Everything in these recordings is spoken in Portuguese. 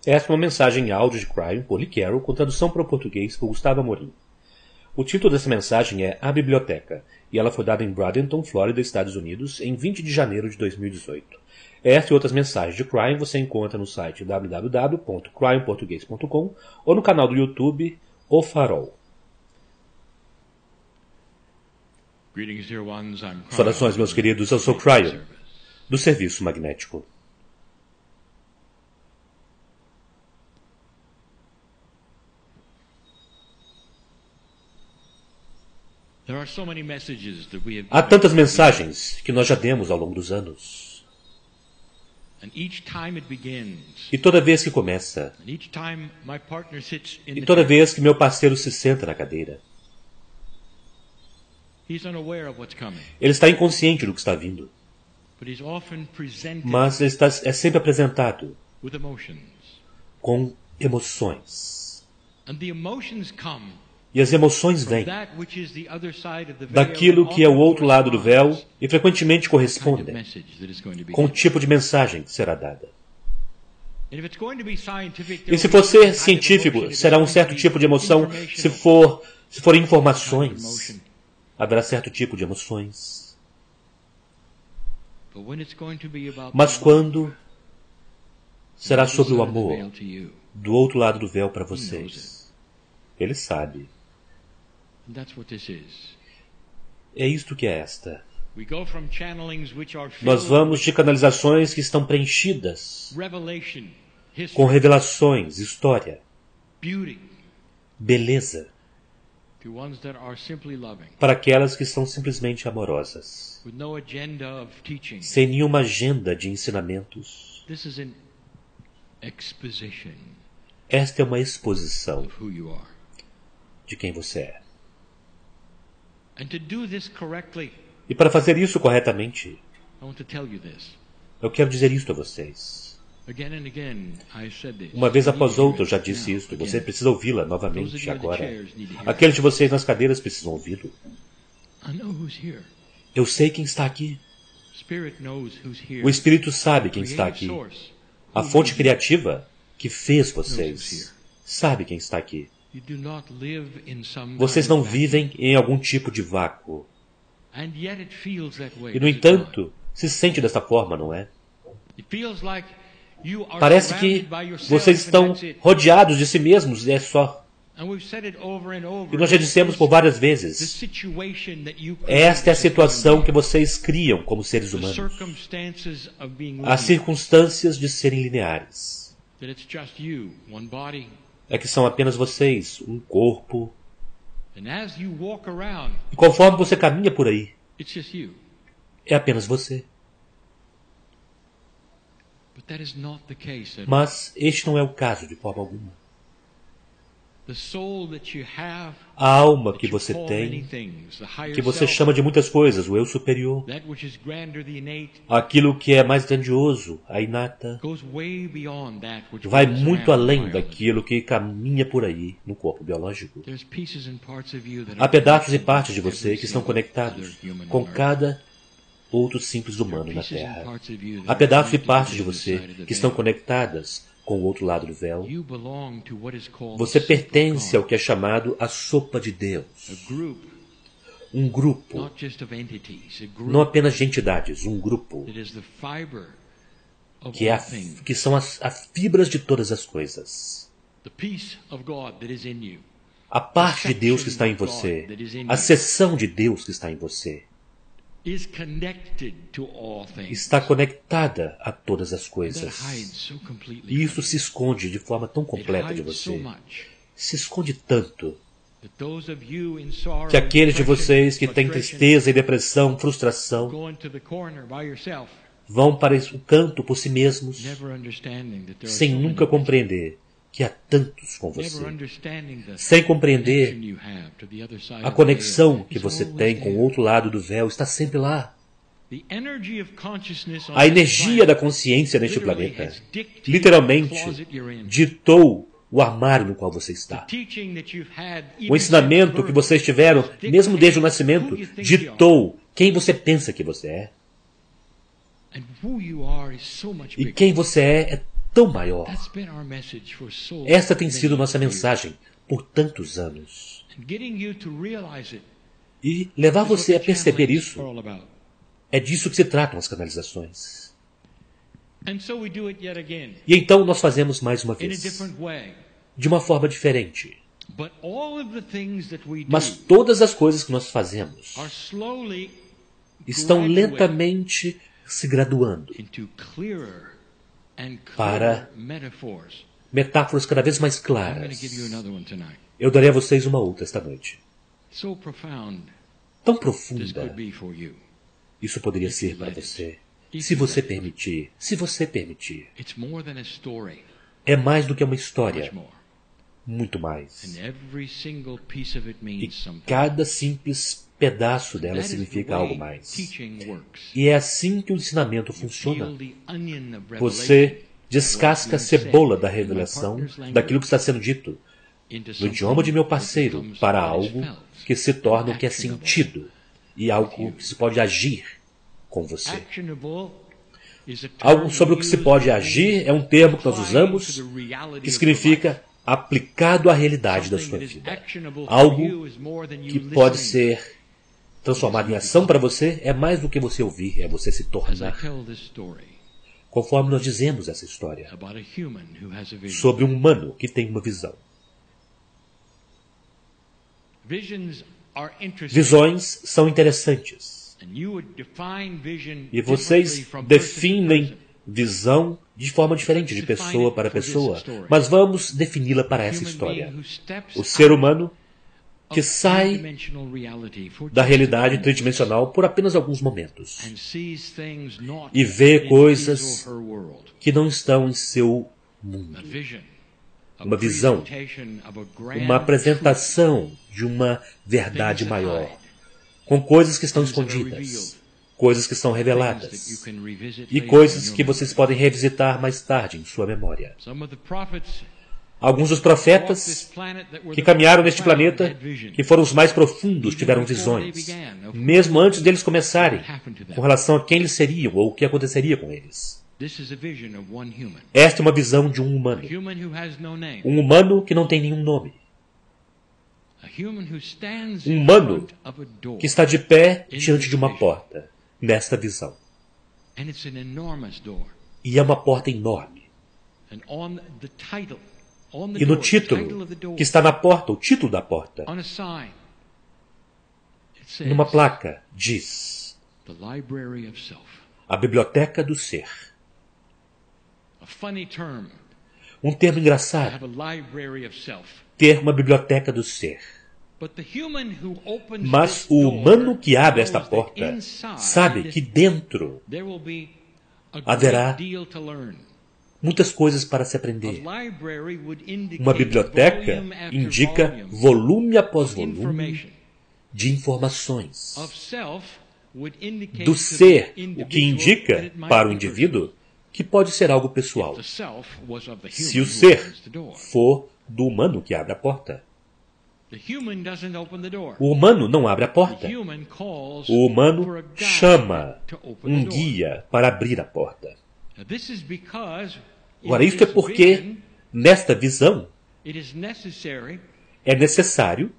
Esta é uma mensagem em áudio de Cryon por Lee Carroll, com tradução para o português por Gustavo Amorim. O título dessa mensagem é A Biblioteca, e ela foi dada em Bradenton, Flórida, Estados Unidos, em 20 de janeiro de 2018. Esta e outras mensagens de Cryon você encontra no site www.cryonportugues.com ou no canal do YouTube O Farol. Saudações, meus queridos, eu sou Cryon, do Serviço Magnético. Há tantas mensagens que nós já demos ao longo dos anos. E toda vez que começa, e toda vez que meu parceiro se senta na cadeira, ele está inconsciente do que está vindo, mas ele é sempre apresentado com emoções. E as emoções vêm daquilo que é o outro lado do véu e frequentemente correspondem com o tipo de mensagem que será dada. E se for ser científico, será um certo tipo de emoção. Se forem informações, haverá certo tipo de emoções. Mas quando será sobre o amor do outro lado do véu para vocês, ele sabe. É isto que é esta. Nós vamos de canalizações que estão preenchidas com revelações, história, beleza, para aquelas que são simplesmente amorosas, sem nenhuma agenda de ensinamentos. Esta é uma exposição de quem você é. E para fazer isso corretamente, eu quero dizer isto a vocês. Uma vez após outra eu já disse isto. Você precisa ouvi-la novamente agora. Aqueles de vocês nas cadeiras precisam ouvi-lo. Eu sei quem está aqui. O Espírito sabe quem está aqui. A fonte criativa que fez vocês sabe quem está aqui. Vocês não vivem em algum tipo de vácuo. E, no entanto, se sente dessa forma, não é? Parece que vocês estão rodeados de si mesmos e é só. E nós já dissemos por várias vezes, esta é a situação que vocês criam como seres humanos. As circunstâncias de serem lineares. É que são apenas vocês, um corpo. E conforme você caminha por aí, é apenas você. Mas este não é o caso de forma alguma. A alma que você tem, que você chama de muitas coisas, o eu superior, aquilo que é mais grandioso, a inata, vai muito além daquilo que caminha por aí no corpo biológico. Há pedaços e partes de você que estão conectados com cada outro simples humano na Terra. Há pedaços e partes de você que estão conectadas com o outro lado do véu. Você pertence ao que é chamado a sopa de Deus. Um grupo, não apenas de entidades, um grupo, que são as fibras de todas as coisas. A parte de Deus que está em você, a seção de Deus que está em você, está conectada a todas as coisas. E isso se esconde de forma tão completa de você. Se esconde tanto que aqueles de vocês que têm tristeza e depressão, frustração, vão para o canto por si mesmos, sem nunca compreender que há tantos com você, sem compreender a conexão que você tem com o outro lado do véu, está sempre lá. A energia da consciência neste planeta literalmente ditou o armário no qual você está. O ensinamento que vocês tiveram, mesmo desde o nascimento, ditou quem você pensa que você é. E quem você é tão maior. Esta tem sido nossa mensagem por tantos anos. E levar você a perceber isso, é disso que se tratam as canalizações. E então nós fazemos mais uma vez, de uma forma diferente. Mas todas as coisas que nós fazemos estão lentamente se graduando para metáforas cada vez mais claras. Eu darei a vocês uma outra esta noite. Tão profunda. Isso poderia ser para você, se você permitir. Se você permitir. É mais do que uma história. Muito mais. E cada simples pedaço dela significa algo mais. E é assim que o ensinamento funciona. Você descasca a cebola da revelação, daquilo que está sendo dito, no idioma de meu parceiro, para algo que se torna o que é sentido e algo que se pode agir com você. Algo sobre o que se pode agir é um termo que nós usamos que significa aplicado à realidade da sua vida. Algo que pode ser transformado em ação para você é mais do que você ouvir, é você se tornar. Conforme nós dizemos essa história sobre um humano que tem uma visão. Visões são interessantes. E vocês definem visão de forma diferente de pessoa para pessoa. Mas vamos defini-la para essa história. O ser humano que sai da realidade tridimensional por apenas alguns momentos e vê coisas que não estão em seu mundo. Uma visão, uma apresentação de uma verdade maior, com coisas que estão escondidas, coisas que são reveladas e coisas que vocês podem revisitar mais tarde em sua memória. Alguns dos profetas que caminharam neste planeta, que foram os mais profundos, tiveram visões, mesmo antes deles começarem, com relação a quem eles seriam ou o que aconteceria com eles. Esta é uma visão de um humano. Um humano que não tem nenhum nome. Um humano que está de pé diante de uma porta, nesta visão. E é uma porta enorme. E no título que está na porta, o título da porta, numa placa, diz: A Biblioteca do Ser. Um termo engraçado. Ter uma biblioteca do ser. Mas o humano que abre esta porta sabe que dentro haverá muitas coisas para se aprender. Uma biblioteca indica volume após volume de informações. Do ser, o que indica para o indivíduo que pode ser algo pessoal. Se o ser for do humano que abre a porta. O humano não abre a porta. O humano chama um guia para abrir a porta. Agora, isso é porque, nesta visão, é necessário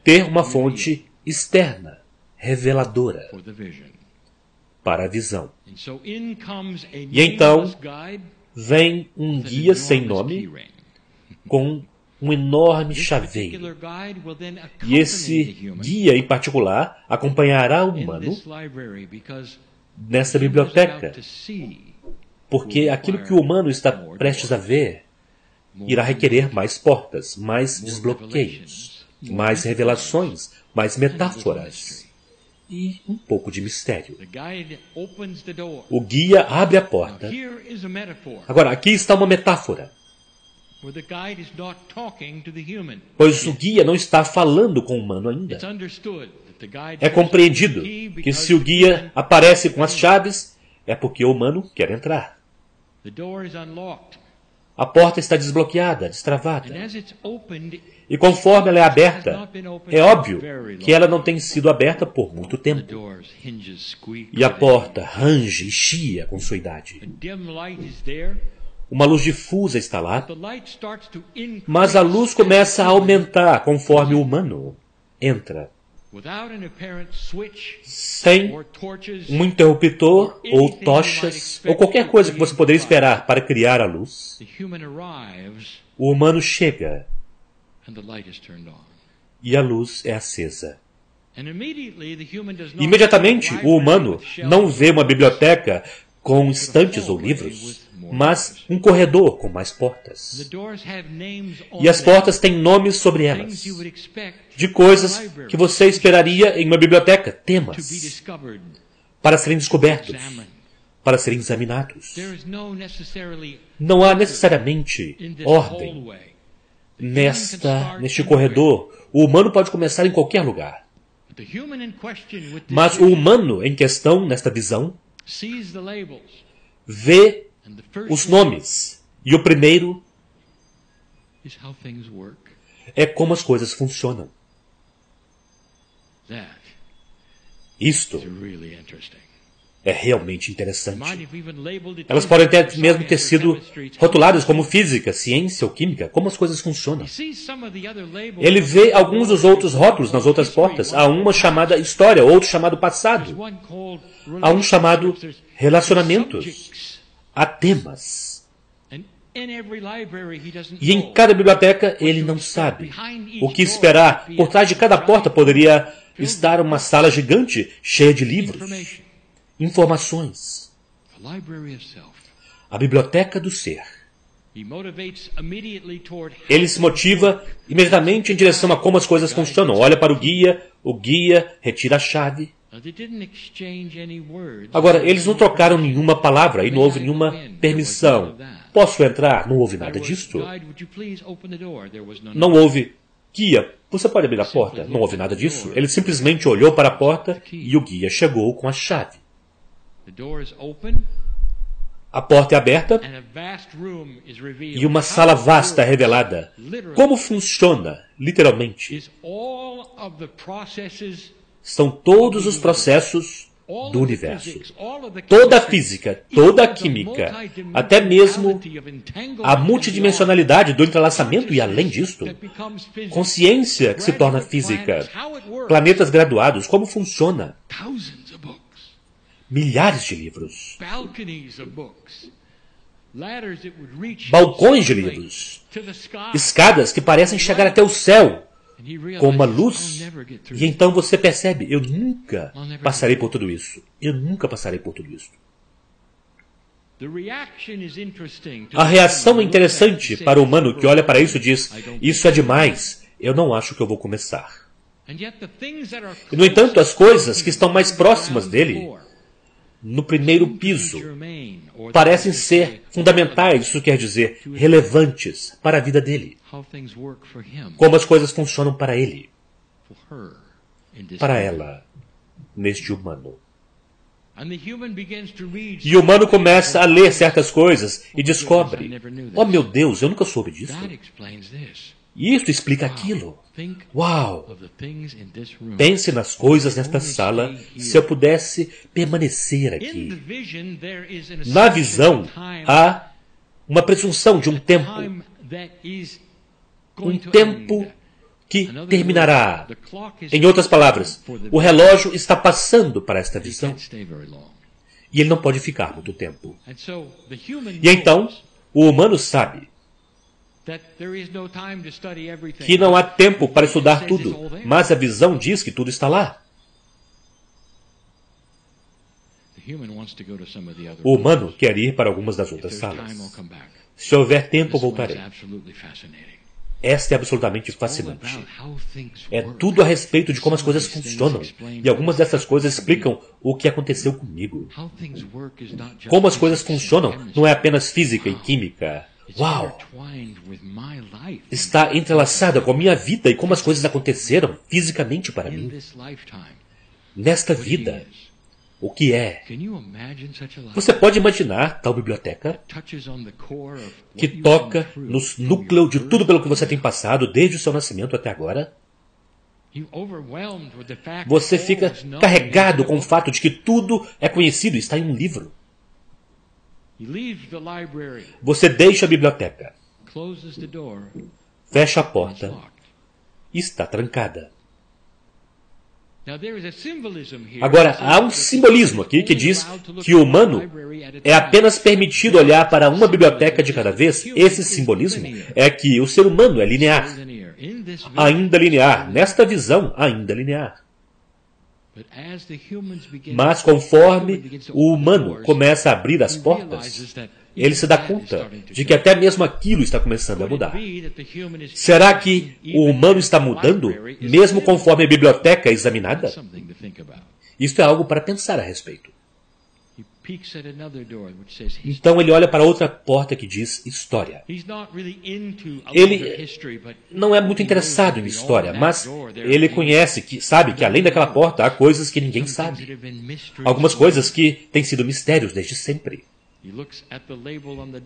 ter uma fonte externa, reveladora, para a visão. E então, vem um guia sem nome, com um enorme chaveiro. E esse guia, em particular, acompanhará o humano nessa biblioteca, porque aquilo que o humano está prestes a ver irá requerer mais portas, mais desbloqueios, mais revelações, mais metáforas e um pouco de mistério. O guia abre a porta. Agora, aqui está uma metáfora. Pois o guia não está falando com o humano ainda. É compreendido que se o guia aparece com as chaves, é porque o humano quer entrar. A porta está desbloqueada, destravada. E conforme ela é aberta, é óbvio que ela não tem sido aberta por muito tempo. E a porta range e chia com sua idade. Uma luz difusa está lá, mas a luz começa a aumentar conforme o humano entra. Sem um interruptor ou tochas ou qualquer coisa que você poderia esperar para criar a luz, o humano chega e a luz é acesa. Imediatamente, o humano não vê uma biblioteca com estantes ou livros, mas um corredor com mais portas. E as portas têm nomes sobre elas, de coisas que você esperaria em uma biblioteca, temas, para serem descobertos, para serem examinados. Não há necessariamente ordem neste corredor. O humano pode começar em qualquer lugar. Mas o humano em questão, nesta visão, vê os nomes. E o primeiro é como as coisas funcionam. Isto é realmente interessante. Elas podem até mesmo ter sido rotuladas como física, ciência ou química, como as coisas funcionam. Ele vê alguns dos outros rótulos nas outras portas. Há uma chamada história, outro chamado passado. Há um chamado relacionamentos. Há temas. E em cada biblioteca ele não sabe o que esperar. Por trás de cada porta poderia estar uma sala gigante cheia de livros, informações. A biblioteca do ser. Ele se motiva imediatamente em direção a como as coisas funcionam. Olha para o guia retira a chave. Agora, eles não trocaram nenhuma palavra e não houve nenhuma permissão. Posso entrar? Não houve nada disso. Não houve. Guia, você pode abrir a porta? Não houve nada disso. Ele simplesmente olhou para a porta e o guia chegou com a chave. A porta é aberta e uma sala vasta é revelada. Como funciona, literalmente? São todos os processos do universo. Toda a física, toda a química, até mesmo a multidimensionalidade do entrelaçamento e, além disto, consciência que se torna física, planetas graduados, como funciona? Milhares de livros. Balcões de livros. Escadas que parecem chegar até o céu com uma luz. E então você percebe, eu nunca passarei por tudo isso. Eu nunca passarei por tudo isso. A reação é interessante para o humano que olha para isso e diz, isso é demais, eu não acho que eu vou começar. E, no entanto, as coisas que estão mais próximas dele, no primeiro piso, parecem ser fundamentais, isso quer dizer, relevantes para a vida dele. Como as coisas funcionam para ele, para ela, neste humano. E o humano começa a ler certas coisas e descobre, oh meu Deus, eu nunca soube disso. E isso explica aquilo. Uau! Pense nas coisas nesta sala se eu pudesse permanecer aqui. Na visão, há uma presunção de um tempo. Um tempo que terminará. Em outras palavras, o relógio está passando para esta visão. E ele não pode ficar muito tempo. E então, o humano sabe que não há tempo para estudar tudo, mas a visão diz que tudo está lá. O humano quer ir para algumas das outras salas. Se houver tempo, voltarei. Esta é absolutamente fascinante. É tudo a respeito de como as coisas funcionam. E algumas dessas coisas explicam o que aconteceu comigo. Como as coisas funcionam não é apenas física e química. Uau! Está entrelaçada com a minha vida e como as coisas aconteceram fisicamente para mim. Nesta vida, o que é. Você pode imaginar tal biblioteca que toca no núcleo de tudo pelo que você tem passado desde o seu nascimento até agora? Você fica carregado com o fato de que tudo é conhecido e está em um livro. Você deixa a biblioteca, fecha a porta e está trancada. Agora, há um simbolismo aqui que diz que o humano é apenas permitido olhar para uma biblioteca de cada vez. Esse simbolismo é que o ser humano é linear. Ainda linear. Nesta visão, ainda linear. Mas conforme o humano começa a abrir as portas, ele se dá conta de que até mesmo aquilo está começando a mudar. Será que o humano está mudando, mesmo conforme a biblioteca é examinada? Isto é algo para pensar a respeito. Então ele olha para outra porta que diz história. Ele não é muito interessado em história, mas ele conhece, sabe que além daquela porta há coisas que ninguém sabe. Algumas coisas que têm sido mistérios desde sempre.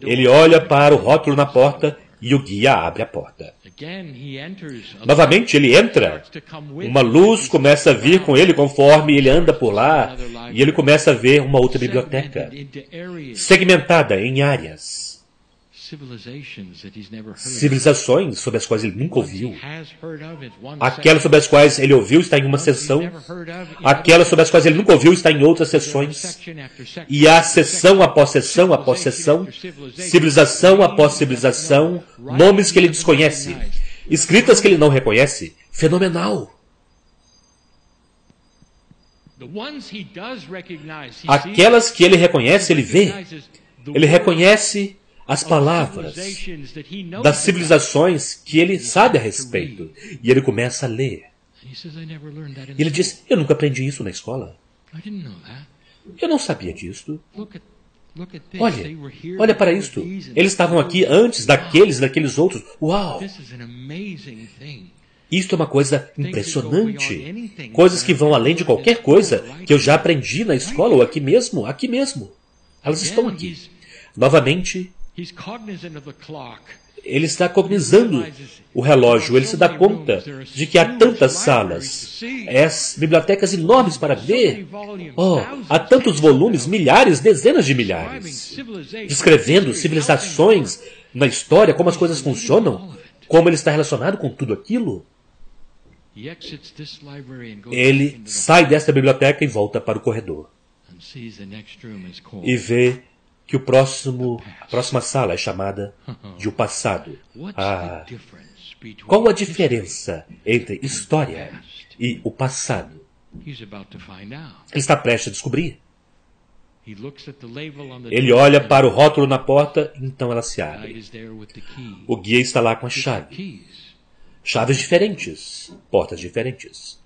Ele olha para o rótulo na porta e o guia abre a porta. Novamente ele entra. Uma luz começa a vir com ele conforme ele anda por lá e ele começa a ver uma outra biblioteca, segmentada em áreas. Civilizações sobre as quais ele nunca ouviu. Aquelas sobre as quais ele ouviu está em uma seção. Aquelas sobre as quais ele nunca ouviu está em outras seções. E há seção após seção após seção, civilização após civilização, nomes que ele desconhece, escritas que ele não reconhece. Fenomenal! Aquelas que ele reconhece, ele vê. Ele reconhece as palavras das civilizações que ele sabe a respeito. E ele começa a ler. E ele diz, eu nunca aprendi isso na escola. Eu não sabia disso. Olha para isto. Eles estavam aqui antes daqueles e daqueles outros. Uau! Isto é uma coisa impressionante. Coisas que vão além de qualquer coisa que eu já aprendi na escola ou aqui mesmo. Aqui mesmo. Elas estão aqui. Novamente, ele está cognizando o relógio. Ele se dá conta de que há tantas salas, bibliotecas enormes para ver. Há tantos volumes, milhares, dezenas de milhares, descrevendo civilizações na história, como as coisas funcionam, como ele está relacionado com tudo aquilo. Ele sai desta biblioteca e volta para o corredor. E vê que a próxima sala é chamada de o passado. Qual a diferença entre história e o passado? Ele está prestes a descobrir. Ele olha para o rótulo na porta, então ela se abre. O guia está lá com a chave. Chaves diferentes, portas diferentes.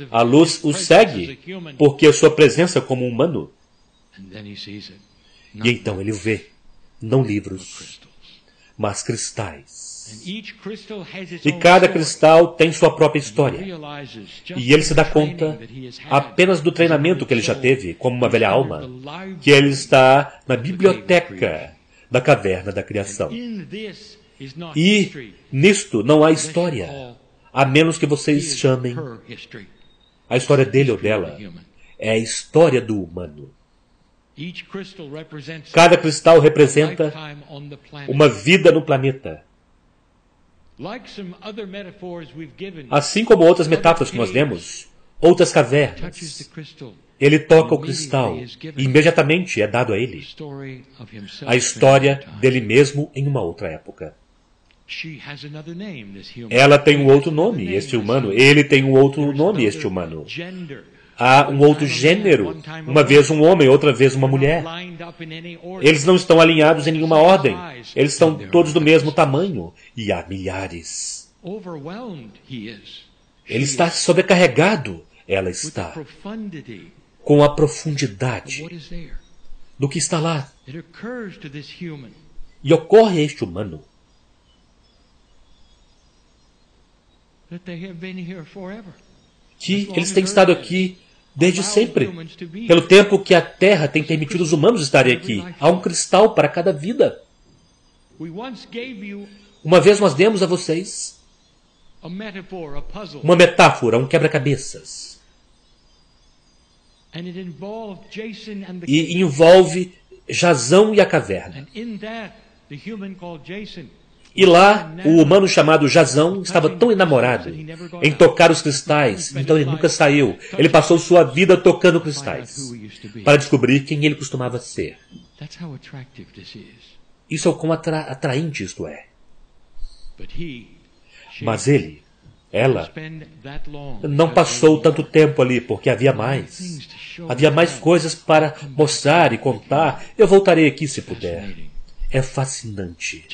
A luz o segue porque a sua presença como humano. E então ele o vê, não livros, mas cristais. E cada cristal tem sua própria história. E ele se dá conta apenas do treinamento que ele já teve, como uma velha alma, que ele está na biblioteca da caverna da criação. E nisto não há história, a menos que vocês chamem a história dele ou dela. É a história do humano. Cada cristal representa uma vida no planeta. Assim como outras metáforas que nós demos, outras cavernas. Ele toca o cristal e imediatamente é dado a ele a história dele mesmo em uma outra época. Ela tem um outro nome, este humano. Ele tem um outro nome, este humano. Há um outro gênero. Uma vez um homem, outra vez uma mulher. Eles não estão alinhados em nenhuma ordem. Eles estão todos do mesmo tamanho. E há milhares. Ele está sobrecarregado. Ela está com a profundidade do que está lá. E ocorre a este humano que eles têm estado aqui desde sempre. Pelo tempo que a Terra tem permitido os humanos estarem aqui. Há um cristal para cada vida. Uma vez nós demos a vocês uma metáfora, um quebra-cabeças. E envolve Jazão e a caverna. E lá, o humano chamado Jazão estava tão enamorado em tocar os cristais, então ele nunca saiu. Ele passou sua vida tocando cristais, para descobrir quem ele costumava ser. Isso é o quão atraente isto é. Mas ela, não passou tanto tempo ali, porque havia mais. Havia mais coisas para mostrar e contar. Eu voltarei aqui se puder. É fascinante.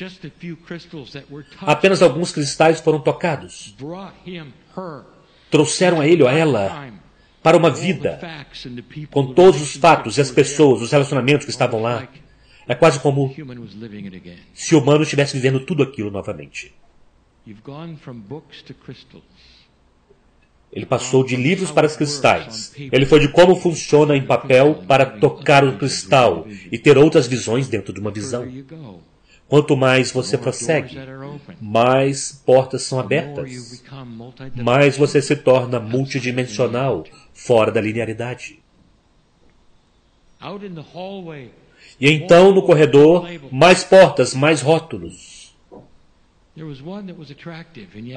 Apenas alguns cristais foram tocados. Trouxeram a ele ou a ela para uma vida, com todos os fatos e as pessoas, os relacionamentos que estavam lá. É quase como se o humano estivesse vivendo tudo aquilo novamente. Ele passou de livros para os cristais. Ele foi de como funciona em papel para tocar o cristal e ter outras visões dentro de uma visão. Quanto mais você prossegue, mais portas são abertas. Mais você se torna multidimensional, fora da linearidade. E então, no corredor, mais portas, mais rótulos.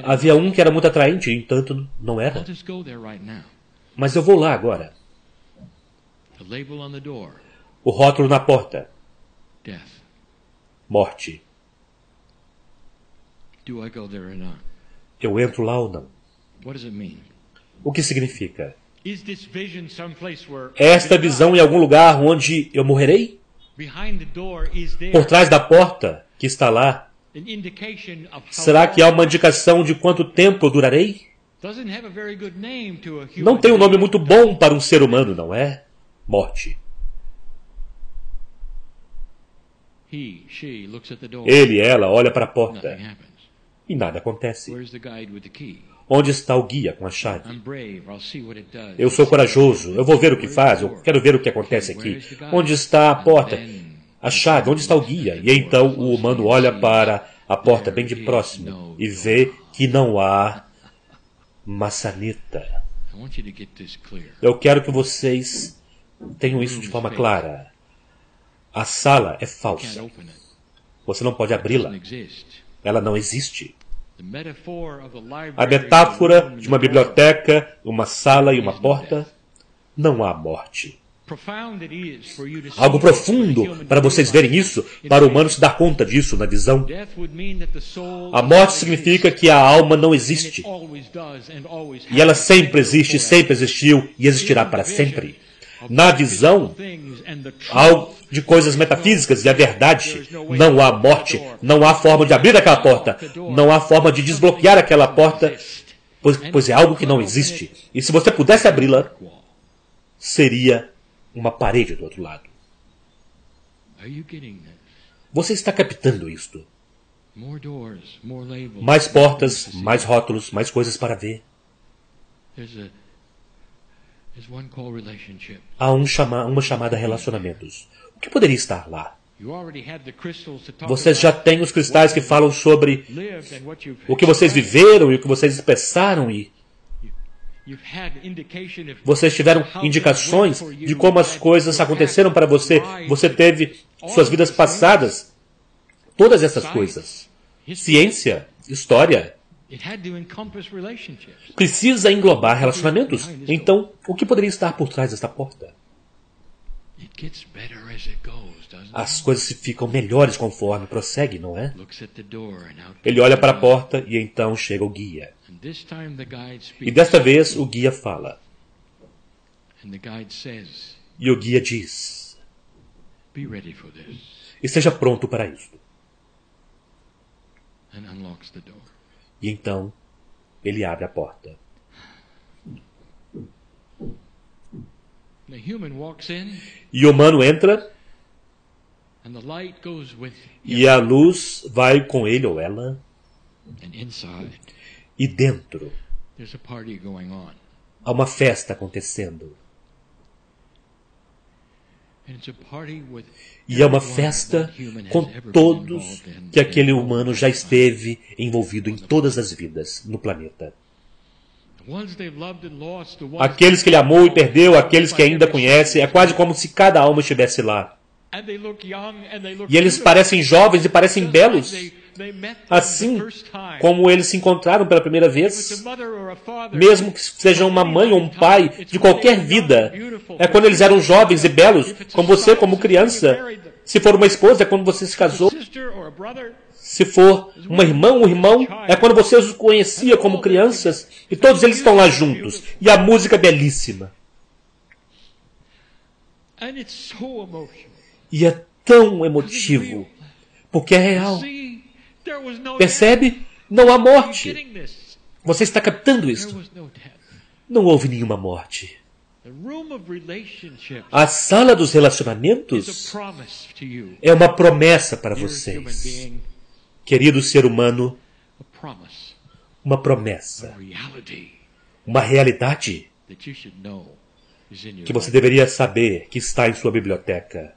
Havia um que era muito atraente, e entanto não era. Mas eu vou lá agora. O rótulo na porta. Morte. Eu entro lá ou não? O que significa? É esta visão em algum lugar onde eu morrerei? Por trás da porta que está lá, será que há uma indicação de quanto tempo eu durarei? Não tem um nome muito bom para um ser humano, não é? Morte. Ele, ela, olha para a porta e nada acontece. Onde está o guia com a chave? Eu sou corajoso, eu vou ver o que faz, eu quero ver o que acontece aqui. Onde está a porta? A chave, onde está o guia? E então o humano olha para a porta bem de próximo e vê que não há maçaneta. Eu quero que vocês tenham isso de forma clara. A sala é falsa. Você não pode abri-la. Ela não existe. A metáfora de uma biblioteca, uma sala e uma porta, não há morte. Algo profundo para vocês verem isso, para o humano se dar conta disso na visão. A morte significa que a alma não existe. E ela sempre existe, sempre existiu e existirá para sempre. Na visão, algo de coisas metafísicas e a verdade, não há morte, não há forma de abrir aquela porta, não há forma de desbloquear aquela porta, pois é algo que não existe. E se você pudesse abri-la, seria uma parede do outro lado. Você está captando isto? Mais portas, mais rótulos, mais coisas para ver. Há uma chamada relacionamentos. O que poderia estar lá? Vocês já têm os cristais que falam sobre o que vocês viveram e o que vocês expressaram e vocês tiveram indicações de como as coisas aconteceram para você. Você teve suas vidas passadas. Todas essas coisas. Ciência, história. Precisa englobar relacionamentos. Então, o que poderia estar por trás desta porta? As coisas ficam melhores conforme prossegue, não é? Ele olha para a porta e então chega o guia. E desta vez o guia fala. E o guia diz: esteja pronto para isto. E então ele abre a porta. E o humano entra. E a luz vai com ele ou ela. E dentro Há uma festa acontecendo. E é uma festa com todos que aquele humano já esteve envolvido em todas as vidas no planeta. Aqueles que ele amou e perdeu, aqueles que ainda conhece, é quase como se cada alma estivesse lá. E eles parecem jovens e parecem belos, assim como eles se encontraram pela primeira vez. Mesmo que sejam uma mãe ou um pai de qualquer vida, é quando eles eram jovens e belos, como você, como criança. Se for uma esposa, é quando você se casou. Se for uma irmã, um irmão, é quando você os conhecia como crianças. E todos eles estão lá juntos. E a música é belíssima. E é tão emotivo, porque é real. Percebe? Não há morte. Você está captando isso? Não houve nenhuma morte. A sala dos relacionamentos é uma promessa para vocês. Querido ser humano, uma promessa, uma realidade que você deveria saber que está em sua biblioteca.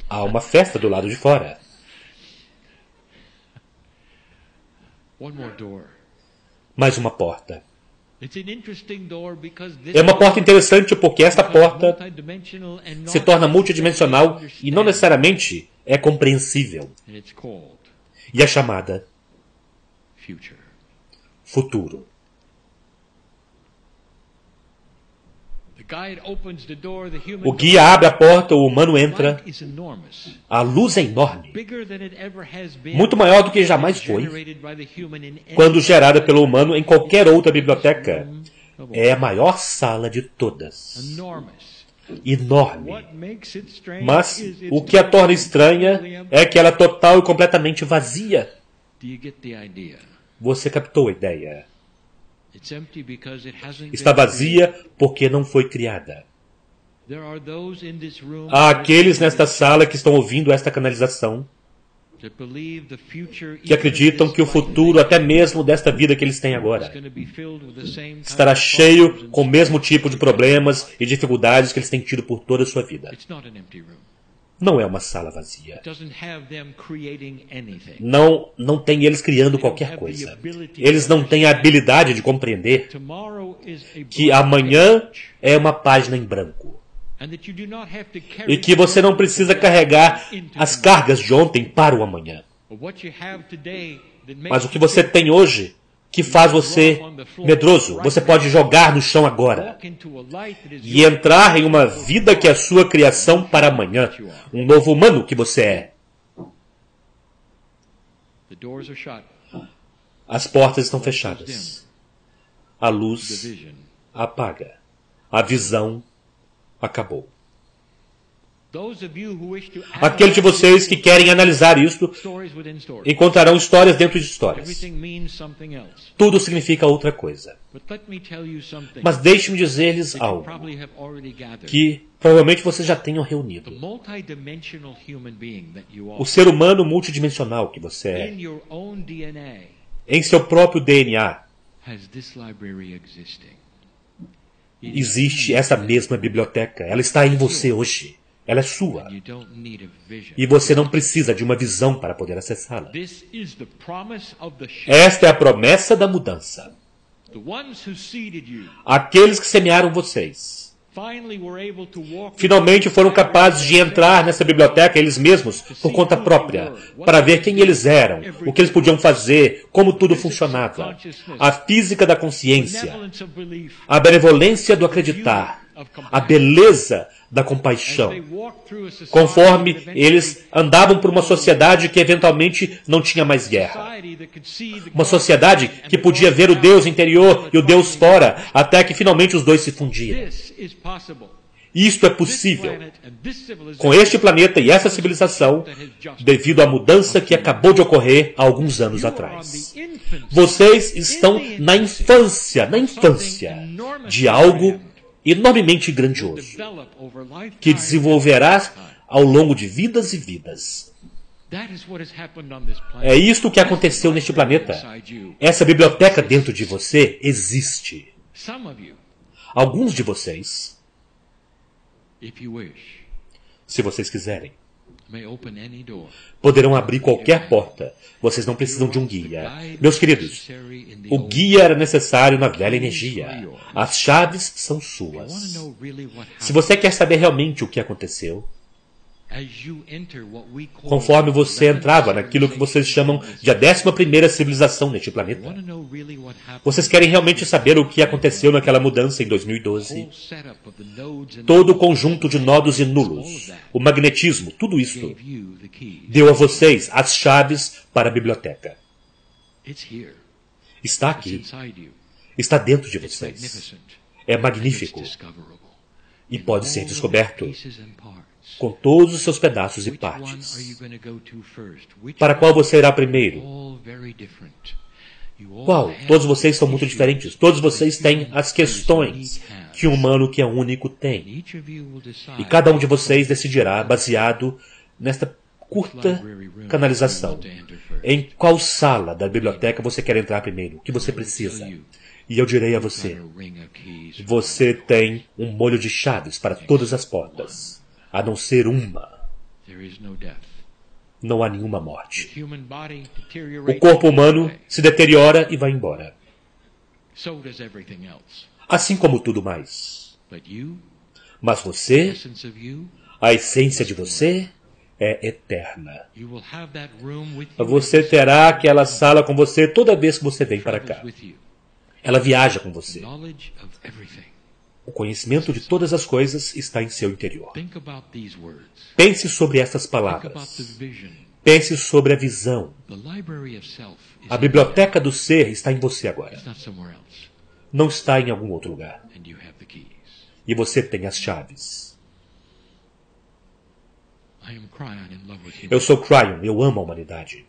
Há uma festa do lado de fora. Mais uma porta. É uma porta interessante porque esta porta se torna multidimensional e não necessariamente é compreensível. E é chamada futuro. O guia abre a porta, o humano entra. A luz é enorme. Muito maior do que jamais foi. Quando gerada pelo humano em qualquer outra biblioteca. É a maior sala de todas. Enorme. Mas o que a torna estranha é que ela é total e completamente vazia. Você captou a ideia? Está vazia porque não foi criada. Há aqueles nesta sala que estão ouvindo esta canalização, que acreditam que o futuro, até mesmo desta vida que eles têm agora, estará cheio com o mesmo tipo de problemas e dificuldades que eles têm tido por toda a sua vida. Não é uma sala vazia. Não tem eles criando qualquer coisa. Eles não têm a habilidade de compreender que amanhã é uma página em branco. E que você não precisa carregar as cargas de ontem para o amanhã. Mas o que você tem hoje, que faz você medroso, você pode jogar no chão agora e entrar em uma vida que é a sua criação para amanhã, um novo humano que você é. As portas estão fechadas. A luz apaga. A visão acabou. Aqueles de vocês que querem analisar isto encontrarão histórias dentro de histórias. Tudo significa outra coisa. Mas deixe-me dizer-lhes algo que provavelmente vocês já tenham reunido. O ser humano multidimensional que você é, em seu próprio DNA, existe essa mesma biblioteca. Ela está em você hoje. Ela é sua. E você não precisa de uma visão para poder acessá-la. Esta é a promessa da mudança. Aqueles que semearam vocês finalmente foram capazes de entrar nessa biblioteca eles mesmos por conta própria, para ver quem eles eram, o que eles podiam fazer, como tudo funcionava. A física da consciência, a benevolência do acreditar, a beleza da compaixão. Conforme eles andavam por uma sociedade que eventualmente não tinha mais guerra. Uma sociedade que podia ver o Deus interior e o Deus fora, até que finalmente os dois se fundiram. Isto é possível com este planeta e essa civilização devido à mudança que acabou de ocorrer há alguns anos atrás. Vocês estão na infância de algo enormemente grandioso, que desenvolverá ao longo de vidas e vidas. É isto que aconteceu neste planeta. Essa biblioteca dentro de você existe. Alguns de vocês, se vocês quiserem, poderão abrir qualquer porta. Vocês não precisam de um guia. Meus queridos, o guia era necessário na velha energia. As chaves são suas. Se você quer saber realmente o que aconteceu, conforme você entrava naquilo que vocês chamam de a 11ª civilização neste planeta, vocês querem realmente saber o que aconteceu naquela mudança em 2012? Todo o conjunto de nodos e nulos, o magnetismo, tudo isso, deu a vocês as chaves para a biblioteca. Está aqui. Está dentro de vocês. É magnífico. E pode ser descoberto com todos os seus pedaços e partes. Para qual você irá primeiro? Qual? Todos vocês são muito diferentes. Todos vocês têm as questões que um humano que é único tem. E cada um de vocês decidirá, baseado nesta curta canalização, em qual sala da biblioteca você quer entrar primeiro, o que você precisa. E eu direi a você, você tem um molho de chaves para todas as portas. A não ser uma. Não há nenhuma morte. O corpo humano se deteriora e vai embora. Assim como tudo mais. Mas você, a essência de você, é eterna. Você terá aquela sala com você toda vez que você vem para cá. Ela viaja com você. O conhecimento de todas as coisas está em seu interior. Pense sobre estas palavras. Pense sobre a visão. A biblioteca do ser está em você agora. Não está em algum outro lugar. E você tem as chaves. Eu sou Cryon, eu amo a humanidade.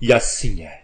E assim é.